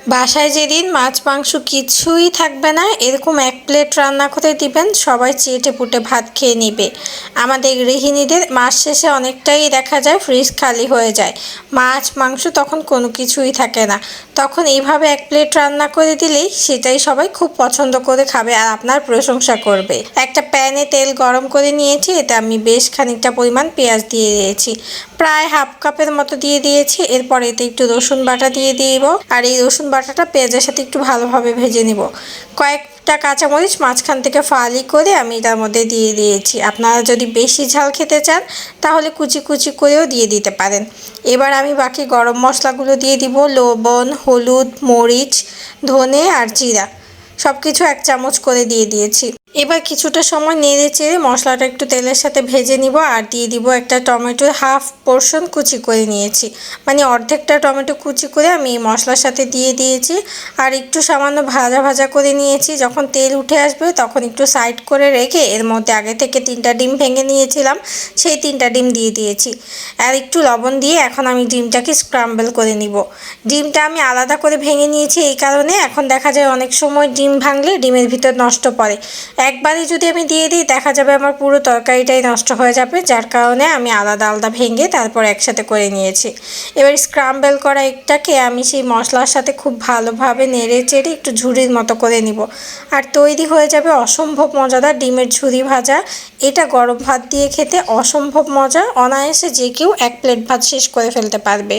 বাসায় যেদিন মাছ মাংস কিছুই থাকবে না এরকম এক প্লেট রান্না করে দিবেন, সবাই চেটে পুটে ভাত খেয়ে নিবে। আমাদের গৃহিণীদের মাস শেষে অনেকটাই দেখা যায় ফ্রিজ খালি হয়ে যায়, মাছ মাংস তখন কোনো কিছুই থাকে না। তখন এইভাবে এক প্লেট রান্না করে দিলেই সেটাই সবাই খুব পছন্দ করে খাবে আর আপনার প্রশংসা করবে। একটা প্যানে তেল গরম করে নিয়েছি, এতে আমি বেশ খানিকটা পরিমাণ পেঁয়াজ দিয়ে দিয়েছি, প্রায় হাফ কাপের মতো দিয়ে দিয়েছি। এরপর এতে একটু রসুন বাটা দিয়ে দিব, আর এই রসুন বাটাটা পেঁয়াজের সাথে একটু ভালোভাবে ভেজে নিব। কয়েকটা কাঁচামরিচ মাঝখান থেকে ফালি করে আমি তার মধ্যে দিয়ে দিয়েছি। আপনারা যদি বেশি ঝাল খেতে চান তাহলে কুচি কুচি করেও দিয়ে দিতে পারেন। এবার আমি বাকি গরম মশলাগুলো দিয়ে দিব, লবণ, হলুদ, মরিচ, ধনে আর জিরা সব কিছু 1 চামচ করে দিয়ে দিয়েছি। এবার কিছুটা সময় নেড়ে চেড়ে মশলাটা একটু তেলের সাথে ভেজে নিব, আর দিয়ে দিব একটা টমেটোর হাফ পোর্শন কুচি করে নিয়েছি, মানে অর্ধেকটা টমেটো কুচি করে আমি এই মশলার সাথে দিয়ে দিয়েছি। আর একটু সামান্য ভাজা ভাজা করে নিয়েছি। যখন তেল উঠে আসবে তখন একটু সাইড করে রেখে এর মধ্যে আগে থেকে 3টা ডিম ভেঙে নিয়েছিলাম, সেই 3টা ডিম দিয়ে দিয়েছি। আর একটু লবণ দিয়ে এখন আমি ডিমটাকে স্ক্রাম্বল করে নিব। ডিমটা আমি আলাদা করে ভেঙে নিয়েছি এই কারণে, এখন দেখা যায় অনেক সময় ডিম ভাঙলে ডিমের ভিতর নষ্ট পড়ে। একবারই যদি আমি দিয়ে দিই দেখা যাবে আমার পুরো তরকারিটাই নষ্ট হয়ে যাবে, যার কারণে আমি আলাদা আলাদা ভেঙে তারপর একসাথে করে নিয়েছি। এবার স্ক্রাম্বল করা এগটাকে আমি সেই মশলার সাথে খুব ভালোভাবে নেড়ে চেড়ে একটু ঝুরির মতো করে নিব, আর তৈরি হয়ে যাবে অসম্ভব মজাদার ডিমের ঝুরি ভাজা। এটা গরম ভাত দিয়ে খেতে অসম্ভব মজা, অনায়াসে যে কেউ 1 প্লেট ভাত শেষ করে ফেলতে পারবে।